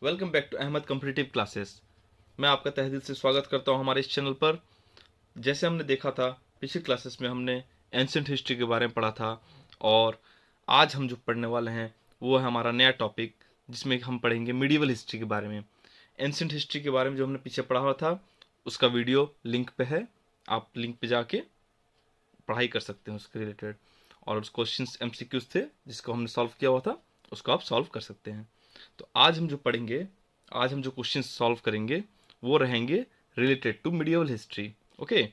Welcome back to Ahmad competitive classes. मैं आपका तहे दिल से स्वागत करता हूं हमारे इस चैनल पर। जैसे हमने देखा था पिछली क्लासेस में हमने एंशिएंट हिस्ट्री के बारे में पढ़ा था, और आज हम जो पढ़ने वाले हैं वो है हमारा नया टॉपिक, जिसमें हम पढ़ेंगे मिडिवल हिस्ट्री के बारे में। एंशिएंट हिस्ट्री के बारे में जो हमने पीछे पढ़ा हुआ था उसका वीडियो लिंक पे है, आप लिंक पे जाके पढ़ाई कर सकते हैं उसके रिलेटेड। और उस क्वेश्चंस एमसीक्यूज थे जिसको हमने सॉल्व किया हुआ था, उसको आप सॉल्व कर सकते हैं। तो आज हम जो पढ़ेंगे, आज हम जो क्वेश्चन सॉल्व करेंगे वो रहेंगे related to medieval history. Okay,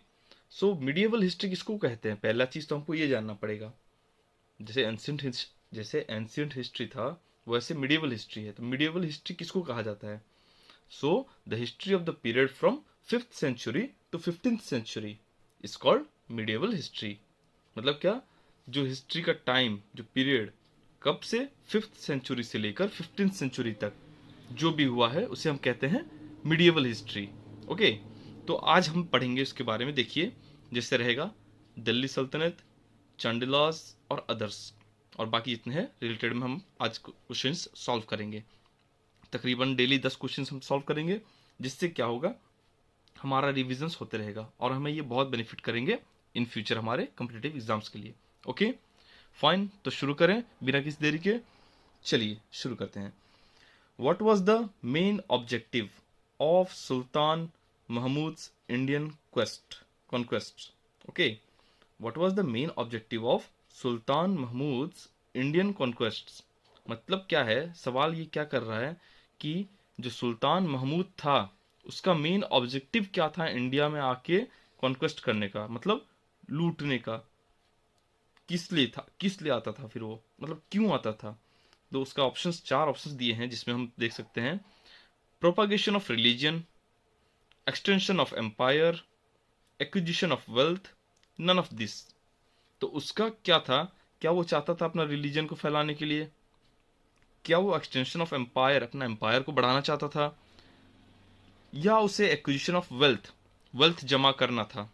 so medieval history किसको कहते हैं, पहला चीज तो हमको ये जानना पड़ेगा। जैसे एंशिएंट हिस्ट्री था वैसे मिडिवल हिस्ट्री है, तो मिडिवल हिस्ट्री किसको कहा जाता है? So the history of the period from 5th century to 15th century is called medieval history. मतलब क्या, जो हिस्ट्री का टाइम, जो पीरियड कब से 5th सेंचुरी से लेकर 15th सेंचुरी तक जो भी हुआ है उसे हम कहते हैं मिडिवल हिस्ट्री। ओके, तो आज हम पढ़ेंगे उसके बारे में। देखिए, जैसे रहेगा दिल्ली सल्तनत, चांडिलास और अदर्स, और बाकी जितने हैं रिलेटेड में हम आज क्वेश्चंस सॉल्व करेंगे। तकरीबन डेली 10 क्वेश्चंस हम सॉल्व करेंगे, जिससे क्या होगा, हमारा रिविजन्स होते रहेगा और हमें ये बहुत बेनिफिट करेंगे इन फ्यूचर हमारे कॉम्पिटिटिव एग्जाम्स के लिए। ओके फाइन, तो शुरू करें बिना किसी देरी के। चलिए शुरू करते हैं। What was the main objective of Sultan Mahmud's Indian conquest? Okay, what was the main objective of Sultan Mahmud's Indian conquest? मतलब क्या है, सवाल ये क्या कर रहा है कि जो सुल्तान महमूद था उसका मेन ऑब्जेक्टिव क्या था इंडिया में आके कॉन्क्वेस्ट करने का, मतलब लूटने का। किस लिए था, किस लिए आता था, फिर वो मतलब क्यों आता था? तो उसका ऑप्शंस, 4 ऑप्शंस दिए हैं जिसमें हम देख सकते हैं propagation of religion, extension of empire, acquisition of wealth, none of this. तो उसका क्या था, क्या वो चाहता था अपना रिलीजन को फैलाने के लिए? क्या वो एक्सटेंशन ऑफ एम्पायर, अपना एम्पायर को बढ़ाना चाहता था? या उसे एक्विजिशन ऑफ वेल्थ, वेल्थ जमा करना था?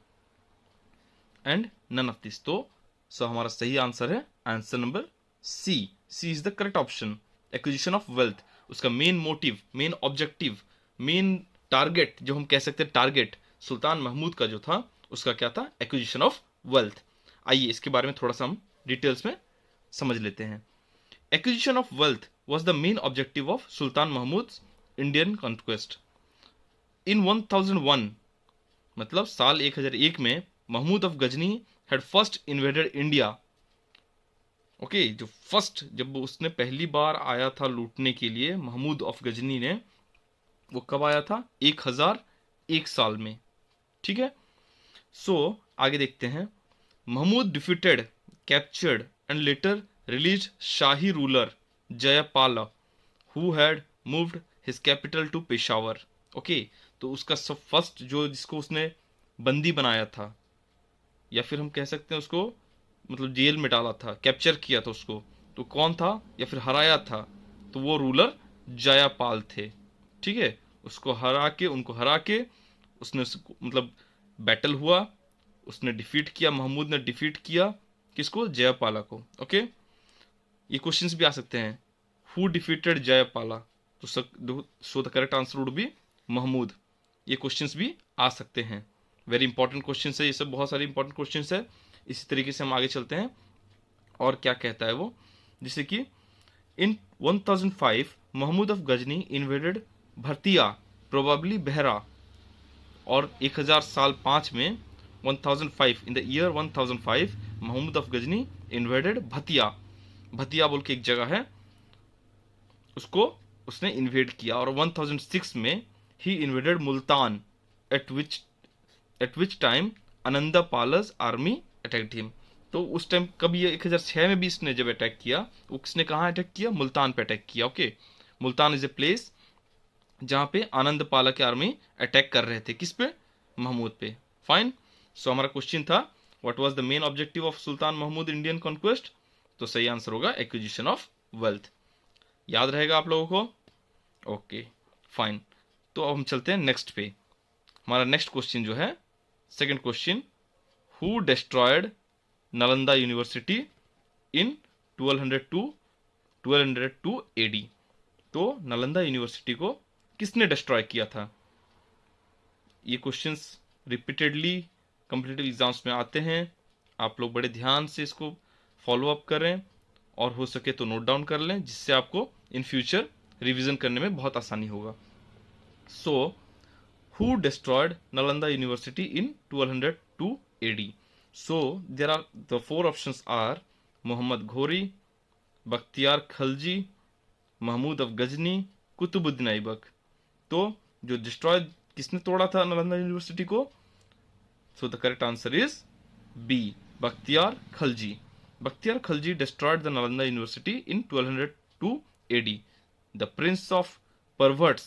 And none of this. तो हमारा सही आंसर है answer number C. C is the correct option. Acquisition of wealth उसका main motive, main objective, main target, जो हम कह सकते हैं टारगेट सुल्तान महमूद का जो था उसका क्या था? Acquisition of wealth. आइए इसके बारे में थोड़ा सा हम डिटेल्स में समझ लेते हैं। Acquisition of wealth was the main objective of Sultan Mahmud Indian conquest in 1001। मतलब साल 1001 में Mahmud of Ghazni had first invaded India. Okay, जो फर्स्ट, जब उसने पहली बार आया था लूटने के लिए, महमूद ऑफ गजनी ने, वो कब आया था? 1001 साल में। ठीक है, सो आगे देखते हैं। Mahmud defeated, captured and later release Shahi ruler Jayapala who had moved his capital to Peshawar. Okay, तो उसका सब फर्स्ट जो, जिसको उसने बंदी बनाया था, या फिर हम कह सकते हैं उसको मतलब जेल में डाला था, कैप्चर किया था उसको, तो कौन था? या फिर हराया था, तो वो रूलर जयापाल थे। ठीक है, उसको हरा के, उनको हरा के उसने मतलब बैटल हुआ, उसने डिफीट किया, महमूद ने डिफीट किया किसको? जयपाला को। ओके, ये क्वेश्चंस भी आ सकते हैं, हु डिफीटेड जयपाला? तो so the correct answer would be Mahmud. ये क्वेश्चंस भी आ सकते हैं, वेरी इंपॉर्टेंट क्वेश्चंस है ये सब, बहुत सारे इंपॉर्टेंट क्वेश्चंस है। इसी तरीके से हम आगे चलते हैं और क्या कहता है वो, जैसे कि in 1005 Mahmud of Ghazni invaded भरतिया प्रोबेबली बहरा, और 1000 साल 5 में 1005 in the year 1005 Mahmud of Ghazni invaded Bhatia. Bhatia बोल के एक जगह है, उसको उसने इन्वेड किया। और 1006 में ही invaded Multan, at which time Ananda Pala's army attacked him. तो उस टाइम कब, ये 1006 में भी इसने जब अटैक किया, वो किसने कहाँ अटैक किया? मुल्तान पे अटैक किया। Okay, Multan is a place जहाँ पे आनंद पाला की आर्मी अटैक कर रहे थे, किस पे? महमूद पे। फाइन, सो हमारा क्वेश्चन था what was the main objective of Sultan Mahmud Indian conquest? तो सही आंसर होगा एक्विजिशन ऑफ वेल्थ। याद रहेगा आप लोगों को? ओके फाइन, तो अब हम चलते हैं नेक्स्ट पे। हमारा नेक्स्ट क्वेश्चन जो है, second question, who destroyed Nalanda university in 1202 AD? तो नालंदा यूनिवर्सिटी को किसने डिस्ट्रॉय किया था? ये क्वेश्चंस रिपीटेडली कॉम्पिटिटिव एग्जाम्स में आते हैं, आप लोग बड़े ध्यान से इसको फॉलो अप करें और हो सके तो नोट डाउन कर लें, जिससे आपको इन फ्यूचर रिवीजन करने में बहुत आसानी होगा। So who destroyed Nalanda university in 1202 AD? So there are the four options are Muhammad Ghori, Bakhtiyar Khalji, Mahmud of Ghazni, Qutubuddin Aibak. तो जो डिस्ट्रॉय किसने तोड़ा था नालंदा यूनिवर्सिटी को? So the correct answer is B, Bakhtiyar Khalji. Bakhtiyar Khalji destroyed the Nalanda University in 1202 AD. The prince of perverts,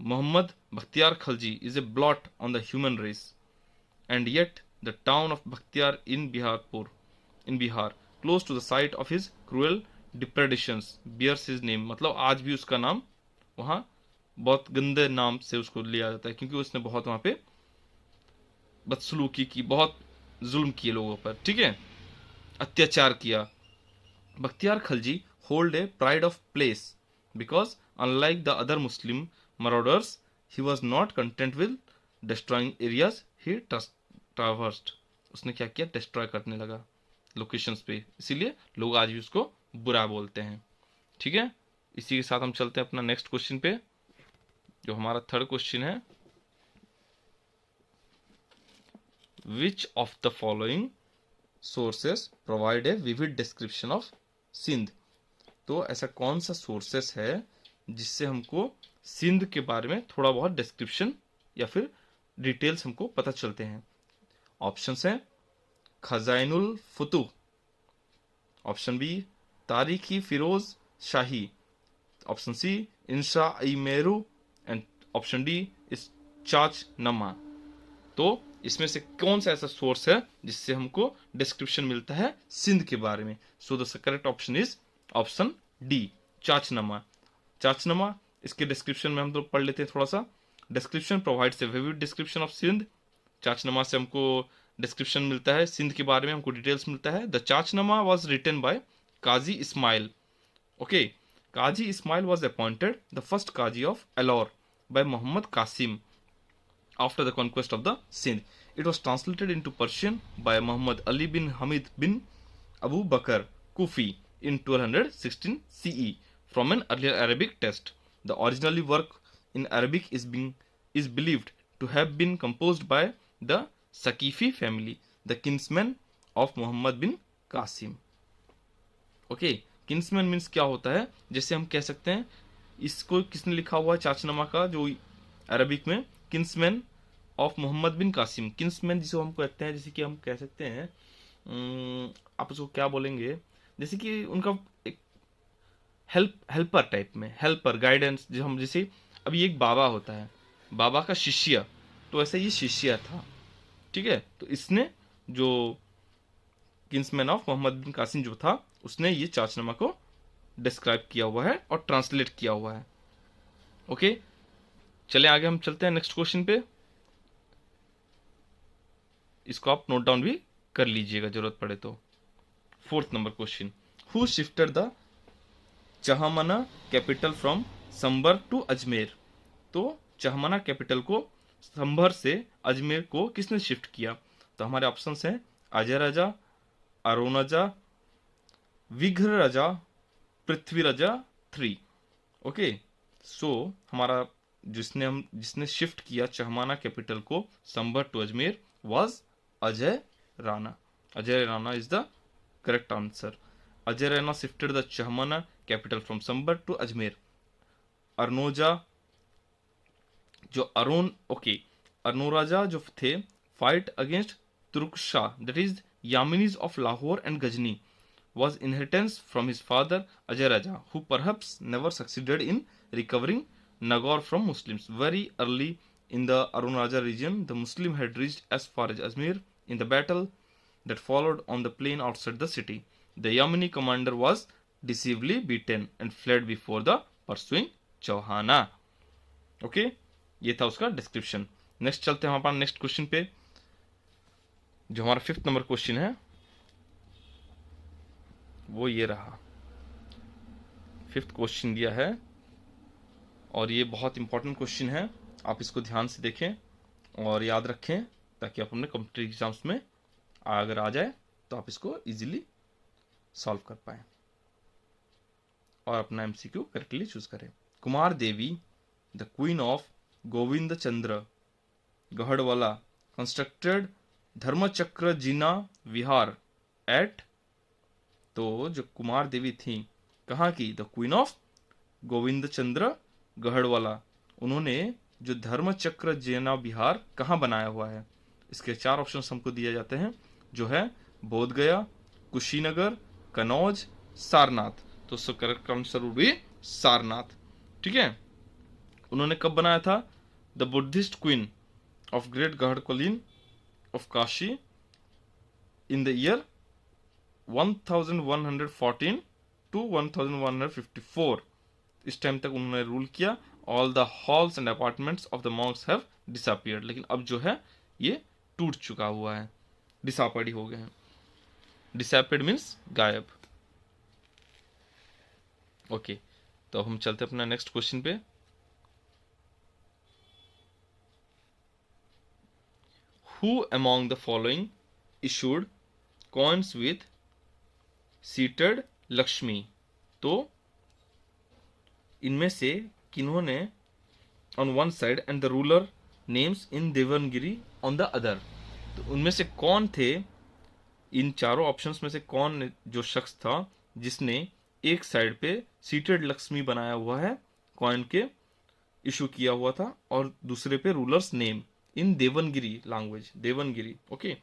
Muhammad Bakhtiar Khalji, is a blot on the human race, and yet the town of Bakhtiar in Bihar, close to the site of his cruel depredations, bears his name. मतलब आज भी उसका नाम वहाँ बहुत गंदे नाम से उसको लिया जाता है, क्योंकि उसने बहुत वहाँ पे बदसलूकी की, बहुत जुल्म किए लोगों पर, ठीक है, अत्याचार किया। Bakhtiyar Khalji hold a pride of place because unlike the other Muslim marauders, he was not content with destroying areas he traversed. उसने क्या किया? डिस्ट्रॉय करने लगा लोकेशंस पे, इसीलिए लोग आज भी उसको बुरा बोलते हैं, ठीक है। इसी के साथ हम चलते हैं अपना नेक्स्ट क्वेश्चन पे, जो हमारा थर्ड क्वेश्चन है। Which of the following sources provide a vivid description of Sindh? तो ऐसा कौन सा सोर्सेस है जिससे हमको सिंध के बारे में थोड़ा बहुत डिस्क्रिप्शन या फिर डिटेल्स हमको पता चलते हैं? ऑप्शंस हैं खजाइनुल फुतूह, ऑप्शन बी तारीखी फिरोज शाही, option C Insha E Meru, and option D इस चाच नमा। तो इसमें से कौन सा ऐसा सोर्स है जिससे हमको डिस्क्रिप्शन मिलता है सिंध के बारे में? So the correct option is option D, Chachnama. Chachnama, इसके डिस्क्रिप्शन में हम तो पढ़ लेते हैं थोड़ा सा। Description provides a vivid description of Sindh. Chachnama से हमको डिस्क्रिप्शन मिलता है सिंध के बारे में, हमको डिटेल्स मिलता है। The Chachnama was written by Qazi Ismail. Okay, Qazi Ismail was appointed the first Qazi of Alor by Mohammad Qasim after the conquest of the Sindh. It was translated into Persian by Muhammad Ali bin Hamid bin Abu Bakr Kufi in 1216 CE from an earlier Arabic text. The original work in Arabic is believed to have been composed by the Saqifi family, the kinsmen of Muhammad bin Qasim. Okay, kinsman means क्या होता है? जैसे हम कह सकते हैं इसको किसने लिखा हुआ है चाचनमा का, जो अरबिक में kinsman of Muhammad bin Qasim. Kinsman जिसको हम कहते हैं, जैसे कि हम कह सकते हैं आप उसको क्या बोलेंगे, जैसे कि उनका एक हेल्पर टाइप में, हेल्पर गाइडेंस, जो हम जैसे अभी एक बाबा होता है, बाबा का शिष्य, तो ऐसा ये शिष्य था, ठीक है। तो इसने जो किन्समैन ऑफ मोहम्मद बिन कासिम जो था, उसने ये चाचनमा को डिस्क्राइब किया हुआ है और ट्रांसलेट किया हुआ है। ओके, चले आगे हम चलते हैं नेक्स्ट क्वेश्चन पे। इसको आप नोट डाउन भी कर लीजिएगा जरूरत पड़े तो। Fourth number question, who shifted the Chahamana capital from Sambhar to Ajmer? तो चहमना कैपिटल को संभर से अजमेर को किसने शिफ्ट किया? तो हमारे ऑप्शंस हैं अजय राजा, अरुण राजा, विघ्र राजा, पृथ्वी राजा 3। ओके, सो हमारा जिसने शिफ्ट किया चहमाना कैपिटल को Sambhar to Ajmer was Ajay Rana. Ajay Rana is the correct answer. Ajay Rana shifted the Chahamana capital from Sambhar to Ajmer. Arnoraja जो अरनोराजा जो थे, फाइट अगेंस्ट तुर्कशा, that is Yaminis of Lahore and Ghazni, was inheritance from his father Ajay Raja, who perhaps never succeeded in recovering Nagaur from Muslims. Very early in the Arun Raja region, the Muslim had reached as far as Ajmer. In the battle that followed on the plain outside the city, the Yamani commander was deceivably beaten and fled before the pursuing Chauhana. Okay, ये था उसका description. Next चलते हैं हमारे next question पे, जो हमारा fifth number question है, वो ये रहा। फिफ्थ क्वेश्चन दिया है, और ये बहुत इंपॉर्टेंट क्वेश्चन है, आप इसको ध्यान से देखें और याद रखें ताकि आप अपने कॉम्पिटिटिव एग्जाम्स में अगर आ जाए तो आप इसको इजीली सॉल्व कर पाए और अपना एमसीक्यू करेक्टली चूज करें। Kumar Devi the queen of Govind Chandra Gahadavala constructed Dharmachakra Jina Vihar at, तो जो कुमार देवी थी कहाँ की, the queen of Govind Chandra Gahadavala, उन्होंने जो धर्मचक्र जिना विहार कहाँ बनाया हुआ है। इसके 4 ऑप्शन हमको दिए जाते हैं जो है बोध गया, कुशीनगर, कनौज, सारनाथ। तो उसका correct answer would be Sarnath. ठीक है, उन्होंने कब बनाया था, the Buddhist queen of great गढ़कलीन of Kashi in the year 1114 to 1154। इस टाइम तक उन्होंने रूल किया। All the halls and apartments of the monks have disappeared, लेकिन अब जो है ये टूट चुका हुआ है, डिसअपीयर्ड हो गए हैं। डिसअपीयर्ड मीन्स गायब। ओके, तो अब हम चलते हैं अपना नेक्स्ट क्वेश्चन पे। Who among the following issued coins with seated Lakshmi, तो इनमें से किन्होंने on one side and the ruler names in Devanagari on the other, तो उनमें से कौन थे, इन चारों ऑप्शंस में से कौन जो शख्स था जिसने एक साइड पे सीटेड लक्ष्मी बनाया हुआ है कॉइन के इशू किया हुआ था और दूसरे पे rulers name in Devanagari language, Devanagari. Okay,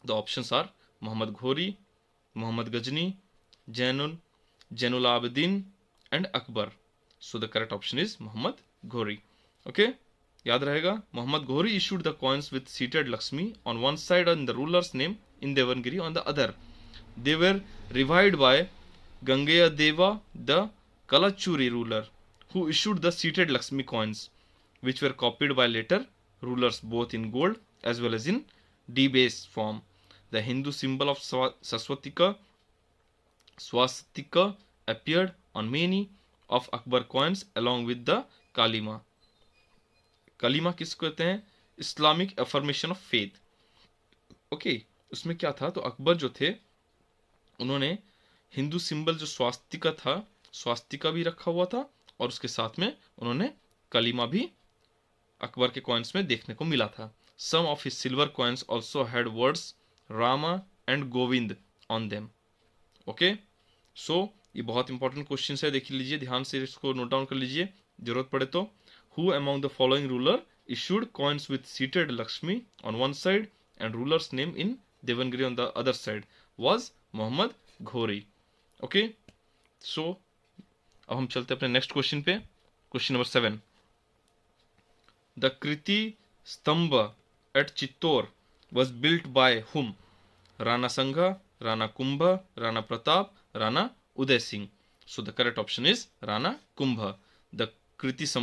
the options are Mohammad Ghori, Mohammad Ghazni, Zainul Abidin and Akbar. So the correct option is Mohammad Ghori. Okay, याद रहेगा, मोहम्मद घोरी issued the coins with seated Lakshmi on one side and the ruler's name in Devangiri on the other. They were revived by Gangeya Deva, the Kalachuri ruler, who issued the seated Lakshmi coins, which were copied by later rulers both in gold as well as in debased form. The Hindu symbol of swastika appeared on many of Akbar coins along with the Kalima. कलीमा किसको कहते हैं, Islamic affirmation of faith. Okay, उसमें क्या था, तो अकबर जो थे उन्होंने हिंदू सिंबल जो स्वास्तिका था, स्वास्तिका भी रखा हुआ था और उसके साथ में उन्होंने कलीमा भी अकबर के कॉइन्स में देखने को मिला था। Some of his silver coins also had words Rama and Govind on them. Okay, so ये बहुत इंपॉर्टेंट क्वेश्चन है, देख लीजिए ध्यान से, इसको नोट डाउन कर लीजिए जरूरत पड़े तो। Who among the following ruler issued coins with seated Lakshmi on one side and ruler's name in Devangiri on the other side was Muhammad Ghori. Okay, so अब हम चलते हैं अपने नेक्स्ट क्वेश्चन पे, question number 7। The Kriti Stambha at Chittor was built by whom? Rana Sangha, Rana Kumbha, Rana Pratap, Rana Uday Singh. So the correct option is Rana Kumbha. The Kriti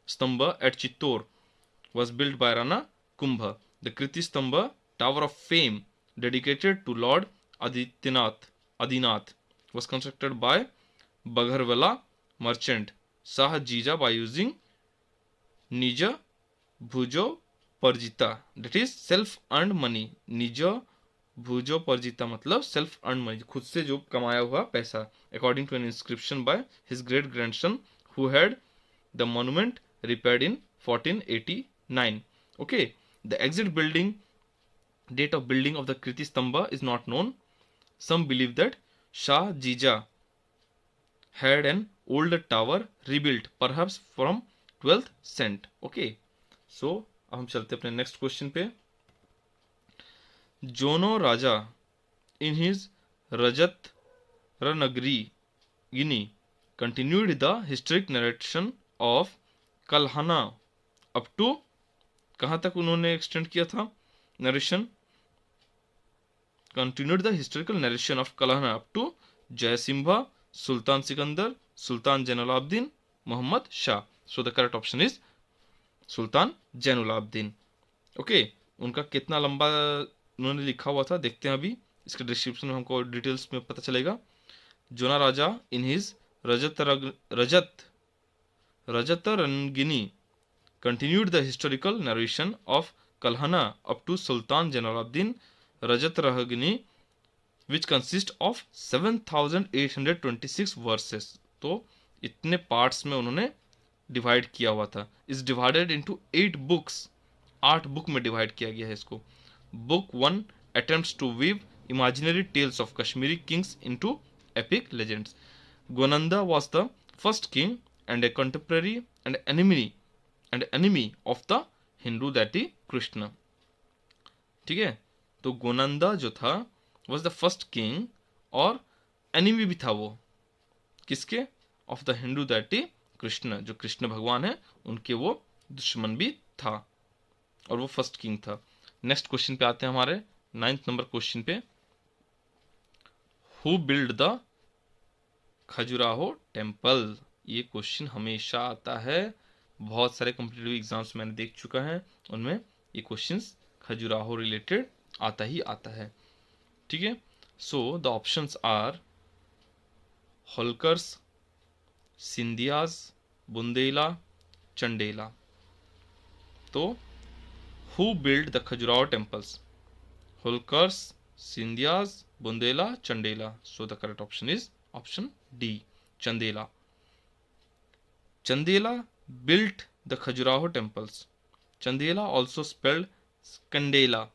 Stambha at Chittor was built by Rana Kumbha. The Kriti Stambha, Tower of Fame, dedicated to Lord Adinath, was constructed by Bagharwala merchant Shah Jija by using Nija Bhujo Parjita, that is self-earned money. Nija Bhujo Parjita मतलब self-earned money, खुद से जो कमाया हुआ पैसा, according to an inscription by his great grandson who had the monument repaired in 1489. Okay, the exact date of building of the Kriti Stambha is not known. Some believe that Shah Jija had an older tower rebuilt, perhaps from 12th century. Okay, so अब हम चलते हैं अपने next question पे। जोनो राजा in his Rajat Ranagri Gini continued the historic narration of Kalhana up to, कहां तक उन्होंने एक्सटेंड किया था narration, continued the historical narration of Kalhana up to Jayasimha, Sultan Sikandar, Sultan Zainulabidin, Mohammad Shah. So the correct option is Sultan Zainulabidin. Okay, उनका कितना लंबा उन्होंने लिखा हुआ था देखते हैं अभी, इसके डिस्क्रिप्शन में हमको डिटेल्स में पता चलेगा। Jona Raja in his Rajat Rajatarangini continued the historical narration of Kalhana up to Sultan Jalaluddin Rajatarangini, which consists of 7,826 verses. तो इतने पार्ट्स में उन्होंने डिवाइड किया हुआ था. Is divided into 8 books. 8 book में डिवाइड किया गया है इसको. Book 1 attempts to weave imaginary tales of Kashmiri kings into epic legends. Gonanda was the first king and a contemporary and enemy of the Hindu deity Krishna. ठीक है, तो गोनंदा जो था was the first king और enemy भी था वो किसके? of the Hindu deity Krishna, जो कृष्ण भगवान है उनके वो दुश्मन भी था और वो फर्स्ट किंग था. नेक्स्ट क्वेश्चन पे आते हैं हमारे 9th नंबर क्वेश्चन पे. Who build the Khajuraho temple? ये क्वेश्चन हमेशा आता है, बहुत सारे कॉम्पिटिटिव एग्जाम्स मैंने देख चुका है, उनमें ये क्वेश्चंस खजुराहो रिलेटेड आता ही आता है. ठीक है, so the options are Holkars, Scindias, Bundela, Chandela. तो who build the Khajuraho temples? Holkars, Scindias, Bundela, Chandela. So the correct option is option D, Chandela. Chandela built the Khajuraho temples. Chandela, also spelled Skandela,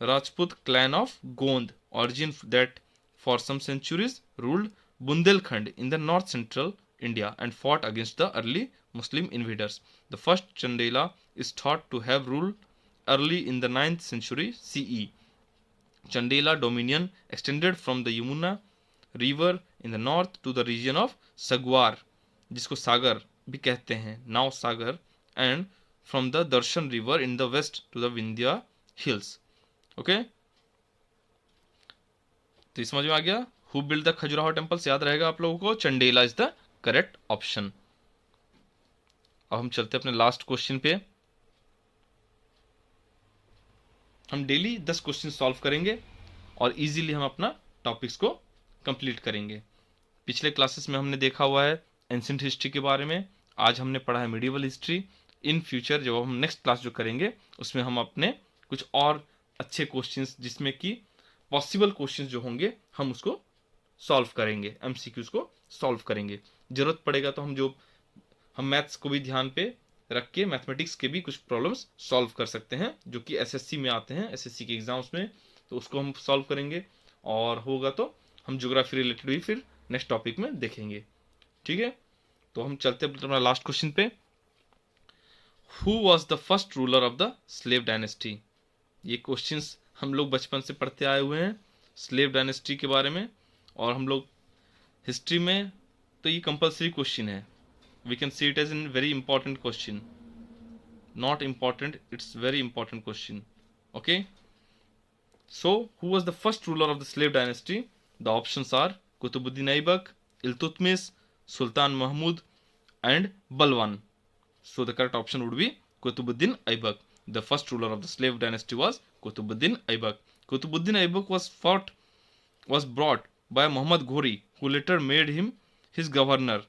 Rajput clan of Gond, origin that for some centuries ruled Bundelkhand in the north central India and fought against the early Muslim invaders. The first Chandela is thought to have ruled early in the 9th century CE. Chandela dominion extended from the Yamuna river in the north to the region of Sagwar, जिसको सागर भी कहते हैं, नाव सागर, and from the Darshan river in the west to the Vindhya hills. Okay, तो समझ में आ गया. Who built the Khajuraho temples? याद रहेगा आप लोगों को, Chandela is the correct option. अब हम चलते हैं अपने लास्ट क्वेश्चन पे. हम डेली 10 क्वेश्चन सॉल्व करेंगे और इजीली हम अपना टॉपिक्स को कंप्लीट करेंगे. पिछले क्लासेस में हमने देखा हुआ है एंशिएंट हिस्ट्री के बारे में, आज हमने पढ़ा है मिडिवल हिस्ट्री. इन फ्यूचर जब हम नेक्स्ट क्लास जो करेंगे उसमें हम अपने कुछ और अच्छे क्वेश्चंस, जिसमें कि पॉसिबल क्वेश्चंस जो होंगे हम उसको सॉल्व करेंगे, एमसीक्यूज को सॉल्व करेंगे. जरूरत पड़ेगा तो हम मैथ्स को भी ध्यान पे रख के मैथमेटिक्स के भी कुछ प्रॉब्लम्स सॉल्व कर सकते हैं जो कि एसएससी में आते हैं, एसएससी के एग्जाम्स में, तो उसको हम सॉल्व करेंगे. और होगा तो हम ज्योग्राफी रिलेटेड भी फिर नेक्स्ट टॉपिक में देखेंगे. ठीक है, तो हम चलते हैं अपना लास्ट क्वेश्चन पे. Who was the first ruler of the slave dynasty? ये क्वेश्चंस हम लोग बचपन से पढ़ते आए हुए हैं स्लेव डायनेस्टी के बारे में, और हम लोग हिस्ट्री में तो ये कंपल्सरी क्वेश्चन है. We can see it as a very important question. Not important, it's very important question. Okay. So, who was the first ruler of the slave dynasty? The options are Qutbuddin Aibak, Iltutmish, Sultan Mahmud, and Balwan. So, the correct option would be Qutbuddin Aibak. The first ruler of the slave dynasty was Qutbuddin Aibak. Qutbuddin Aibak was brought by Muhammad Ghori, who later made him his governor.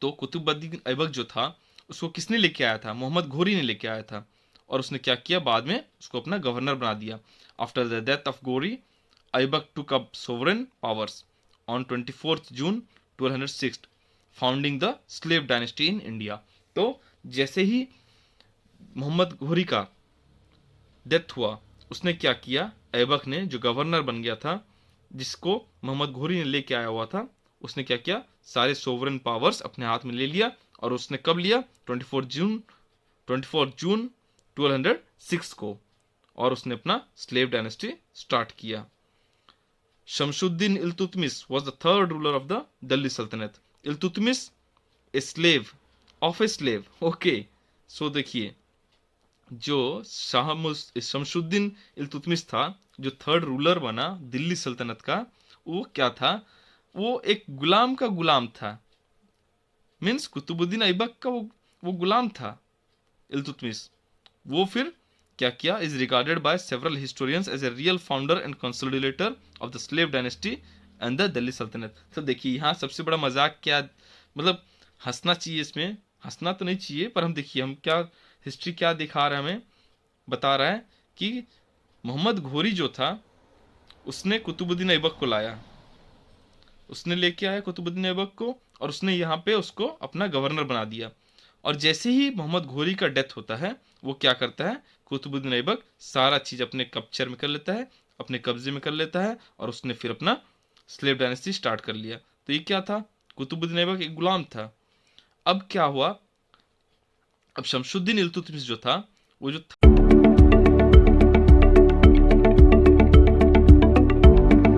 तो कुतुबुद्दीन ऐबक जो था उसको किसने लेके आया था? मोहम्मद घोरी ने लेके आया था, और उसने क्या किया, बाद में उसको अपना गवर्नर बना दिया. After the death of Ghori, Aibak took up sovereign powers on 24 June 1206, founding the slave dynasty in India. तो जैसे ही मोहम्मद घोरी का डेथ हुआ, उसने क्या किया, ऐबक ने जो गवर्नर बन गया था, जिसको मोहम्मद घोरी ने लेके आया हुआ था, उसने क्या किया, सारे सोवरेन पावर्स अपने हाथ में ले लिया. और उसने कब लिया? 24 जून 1206 को, और उसने अपना स्लेव डायनेस्टी स्टार्ट किया. Shamsuddin Iltutmish was the third ruler of the Delhi Sultanate. Iltutmish a slave of a slave. Okay, so देखिए, जो शमशुद्दीन इल्तुतमिश था, जो थर्ड रूलर बना दिल्ली सल्तनत का, वो क्या था, वो एक गुलाम का गुलाम था. मीन्स कुतुबुद्दीन ऐबक का वो गुलाम था इल्तुतमिश. वो फिर क्या किया, is regarded by several historians as a real founder and consolidator of the slave dynasty and the Delhi Sultanate. तो देखिए यहाँ सबसे बड़ा मजाक क्या, मतलब हंसना चाहिए इसमें, हंसना तो नहीं चाहिए, पर हम देखिए हम क्या हिस्ट्री क्या दिखा रहा है हमें, बता रहा है कि मोहम्मद घोरी जो था उसने कुतुबुद्दीन ऐबक को लाया, उसने लेके आया कुतुबुद्दीन ऐबक को, और उसने यहाँ पे उसको अपना गवर्नर बना दिया। और जैसे ही मोहम्मद घोरी का डेथ होता है, वो क्या करता है, कुतुबुद्दीन ऐबक सारा चीज अपने कब्जे में कर लेता है, अपने कब्जे में कर लेता है, और उसने फिर अपना स्लेव डायनेस्टी स्टार्ट कर लिया। तो ये क्या था, कुतुबुद्दीन ऐबक एक गुलाम था। अब क्या हुआ, अब शमशुद्दीन इल्तुतमिश जो था, वो जो